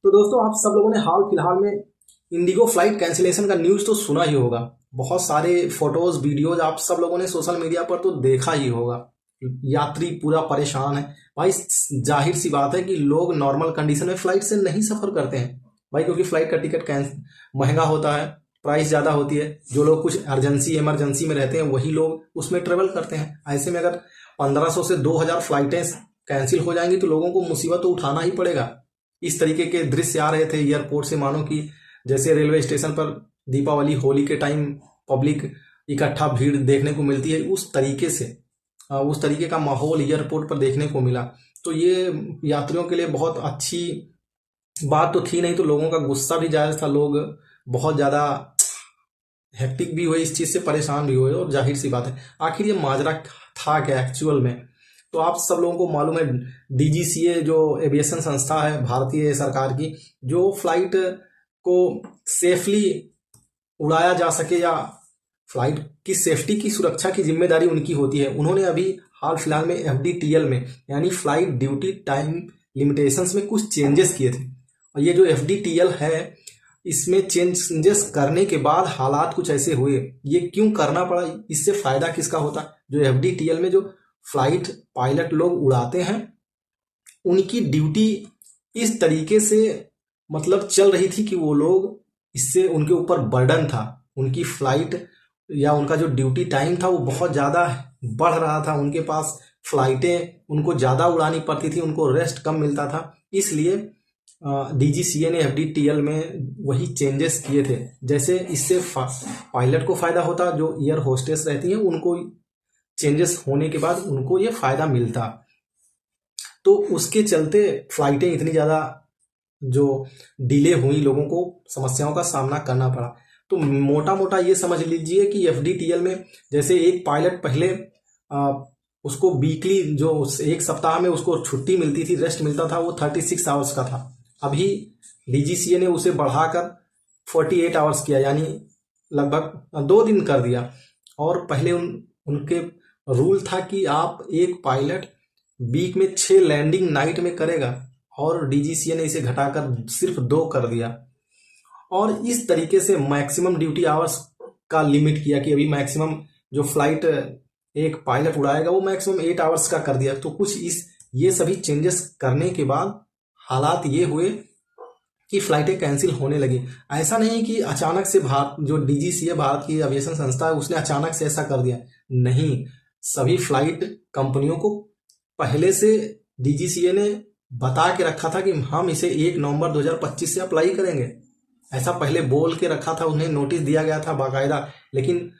तो दोस्तों, आप सब लोगों ने हाल फिलहाल में इंडिगो फ्लाइट कैंसिलेशन का न्यूज़ तो सुना ही होगा। बहुत सारे फोटोज वीडियोज आप सब लोगों ने सोशल मीडिया पर तो देखा ही होगा। यात्री पूरा परेशान है भाई। जाहिर सी बात है कि लोग नॉर्मल कंडीशन में फ्लाइट से नहीं सफ़र करते हैं भाई, क्योंकि फ्लाइट का टिकट महंगा होता है, प्राइस ज़्यादा होती है। जो लोग कुछ अर्जेंसी इमरजेंसी में रहते हैं वही लोग उसमें ट्रेवल करते हैं। ऐसे में अगर 1500 से 2000 फ्लाइटें कैंसिल हो जाएंगी तो लोगों को मुसीबत तो उठाना ही पड़ेगा। इस तरीके के दृश्य आ रहे थे एयरपोर्ट से, मानो कि जैसे रेलवे स्टेशन पर दीपावली होली के टाइम पब्लिक इकट्ठा भीड़ देखने को मिलती है, उस तरीके का माहौल एयरपोर्ट पर देखने को मिला। तो ये यात्रियों के लिए बहुत अच्छी बात तो थी नहीं, तो लोगों का गुस्सा भी जायज था। लोग बहुत ज़्यादा हेक्टिक भी हुए, इस चीज़ से परेशान भी हुए। और जाहिर सी बात है, आखिर ये माजरा था क्या एक्चुअल में। तो आप सब लोगों को मालूम है, डीजीसीए जो एविएशन संस्था है भारतीय सरकार की, जो फ्लाइट को सेफली उड़ाया जा सके या फ्लाइट की सेफ्टी की सुरक्षा की जिम्मेदारी उनकी होती है। उन्होंने अभी हाल फिलहाल में एफडीटीएल में, यानी फ्लाइट ड्यूटी टाइम लिमिटेशंस में कुछ चेंजेस किए थे। और ये जो एफडीटीएल है, इसमें चेंजेस करने के बाद हालात कुछ ऐसे हुए। ये क्यों करना पड़ा, इससे फायदा किसका होता। जो एफडीटीएल में जो फ्लाइट पायलट लोग उड़ाते हैं, उनकी ड्यूटी इस तरीके से मतलब चल रही थी कि वो लोग, इससे उनके ऊपर बर्डन था। उनकी फ्लाइट या उनका जो ड्यूटी टाइम था वो बहुत ज़्यादा बढ़ रहा था। उनके पास फ्लाइटें उनको ज़्यादा उड़ानी पड़ती थी, उनको रेस्ट कम मिलता था। इसलिए डीजीसीए ने एफडीटीएल में वही चेंजेस किए थे। जैसे इससे पायलट को फ़ायदा होता, जो एयर होस्टेस रहती हैं उनको चेंजेस होने के बाद उनको ये फ़ायदा मिलता। तो उसके चलते फ्लाइटें इतनी ज़्यादा जो डिले हुई, लोगों को समस्याओं का सामना करना पड़ा। तो मोटा मोटा ये समझ लीजिए कि एफडीटीएल में जैसे एक पायलट पहले उसको वीकली, जो एक सप्ताह में उसको छुट्टी मिलती थी, रेस्ट मिलता था, वो 36 आवर्स का था। अभी डीजीसीए ने उसे बढ़ाकर 48 आवर्स किया, यानी लगभग 2 दिन कर दिया। और पहले उनके रूल था कि आप एक पायलट वीक में 6 लैंडिंग नाइट में करेगा, और डीजीसीए ने इसे घटाकर सिर्फ 2 कर दिया। और इस तरीके से मैक्सिमम ड्यूटी आवर्स का लिमिट किया कि अभी मैक्सिमम जो फ्लाइट एक पायलट उड़ाएगा वो मैक्सिमम 8 आवर्स का कर दिया। तो कुछ ये सभी चेंजेस करने के बाद हालात ये हुए कि फ्लाइटें कैंसिल होने लगी। ऐसा नहीं कि अचानक से जो डीजीसीए भारत की एविएशन संस्था है उसने अचानक से ऐसा कर दिया, नहीं। सभी फ्लाइट कंपनियों को पहले से डीजीसीए ने बता के रखा था कि हम इसे 1 नवंबर 2025 से अप्लाई करेंगे। ऐसा पहले बोल के रखा था, उन्हें नोटिस दिया गया था बाकायदा। लेकिन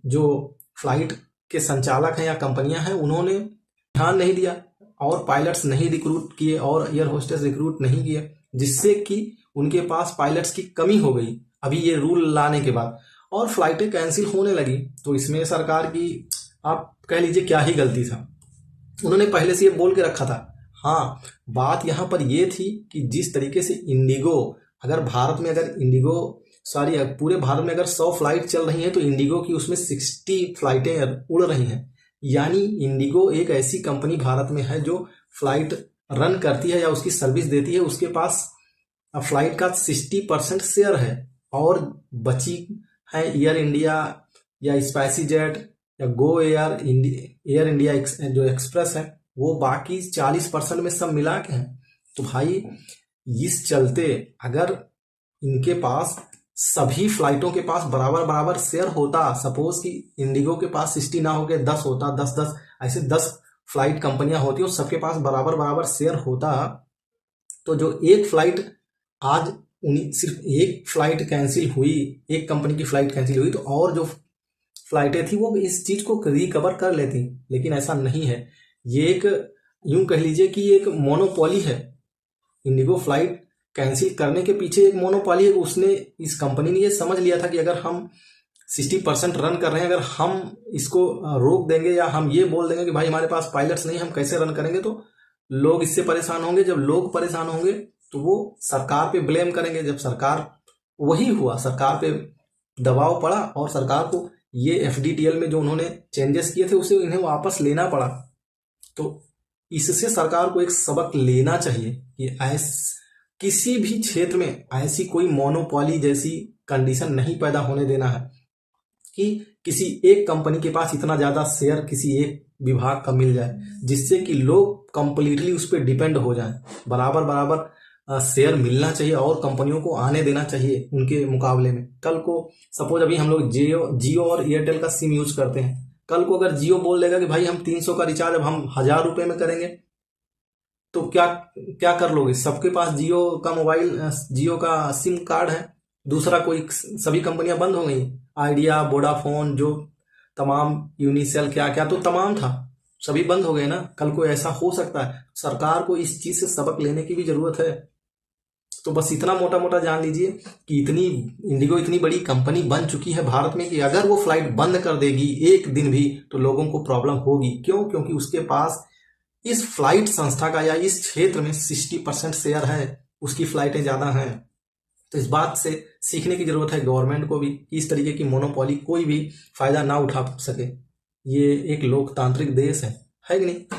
जो फ्लाइट के संचालक हैं या कंपनियां हैं, उन्होंने ध्यान नहीं दिया और पायलट्स नहीं रिक्रूट किए और एयर होस्टेस रिक्रूट नहीं किए, जिससे कि उनके पास पायलट्स की कमी हो गई अभी ये रूल लाने के बाद, और फ्लाइटें कैंसिल होने लगी। तो इसमें सरकार की आप कह लीजिए क्या ही गलती था। उन्होंने पहले से ये बोल के रखा था। हाँ, बात यहाँ पर ये थी कि जिस तरीके से इंडिगो, पूरे भारत में अगर 100 फ्लाइट चल रही हैं तो इंडिगो की उसमें 60 फ्लाइटें उड़ रही हैं। यानी इंडिगो एक ऐसी कंपनी भारत में है जो फ्लाइट रन करती है या उसकी सर्विस देती है, उसके पास फ्लाइट का 60% शेयर है। और बची है एयर इंडिया या स्पाइसी जेट या गो एयर, एयर इंडिया जो एक्सप्रेस है, वो बाकी 40% में सब मिला के हैं। तो भाई इस चलते अगर इनके पास सभी फ्लाइटों के पास बराबर बराबर शेयर होता, सपोज कि इंडिगो के पास 60 ना होके 10 होता, 10-10 ऐसे 10 फ्लाइट कंपनियां होती और सबके पास बराबर बराबर शेयर होता, तो जो एक फ्लाइट आज सिर्फ एक फ्लाइट कैंसिल हुई, एक कंपनी की फ्लाइट कैंसिल हुई, तो और जो फ्लाइटें थी वो इस चीज को रिकवर कर लेती। लेकिन ऐसा नहीं है। ये एक, यूं कह लीजिए कि एक मोनोपोली है। इंडिगो फ्लाइट कैंसिल करने के पीछे एक मोनोपोली है। उसने, इस कंपनी ने ये समझ लिया था कि अगर हम 60% रन कर रहे हैं, अगर हम इसको रोक देंगे या हम ये बोल देंगे कि भाई हमारे पास पायलट्स नहीं, हम कैसे रन करेंगे, तो लोग इससे परेशान होंगे। जब लोग परेशान होंगे तो वो सरकार पे ब्लेम करेंगे। जब सरकार, वही हुआ, सरकार पे दबाव पड़ा और सरकार को ये एफडीटीएल में जो उन्होंने चेंजेस किए थे उसे इन्हें वापस लेना पड़ा। तो इससे सरकार को एक सबक लेना चाहिए कि किसी भी क्षेत्र में ऐसी कोई मोनोपोली जैसी कंडीशन नहीं पैदा होने देना है कि किसी एक कंपनी के पास इतना ज्यादा शेयर किसी एक विभाग का मिल जाए जिससे कि लोग कंप्लीटली उस पर डिपेंड हो जाएं। बराबर बराबर शेयर मिलना चाहिए और कंपनियों को आने देना चाहिए उनके मुकाबले में। कल को सपोज अभी हम लोग जियो और एयरटेल का सिम यूज करते हैं, कल को अगर जियो बोल देगा कि भाई हम 300 का रिचार्ज अब हम 1000 रुपए में करेंगे, तो क्या क्या कर लोगे? सबके पास जियो का मोबाइल, जियो का सिम कार्ड है, दूसरा कोई, सभी कंपनियां बंद हो गई। आइडिया, वोडाफोन, जो तमाम यूनिसेल क्या क्या तो तमाम था, सभी बंद हो गए ना। कल को ऐसा हो सकता है, सरकार को इस चीज से सबक लेने की भी जरूरत है। तो बस इतना मोटा मोटा जान लीजिए कि इंडिगो इतनी बड़ी कंपनी बन चुकी है भारत में कि अगर वो फ्लाइट बंद कर देगी एक दिन भी तो लोगों को प्रॉब्लम होगी। क्यों? क्योंकि उसके पास इस फ्लाइट संस्था का या इस क्षेत्र में 60% शेयर है, उसकी फ्लाइटें ज्यादा हैं। तो इस बात से सीखने की जरूरत है गवर्नमेंट को भी कि इस तरीके की मोनोपोली कोई भी फायदा ना उठा सके। ये एक लोकतांत्रिक देश है कि नहीं?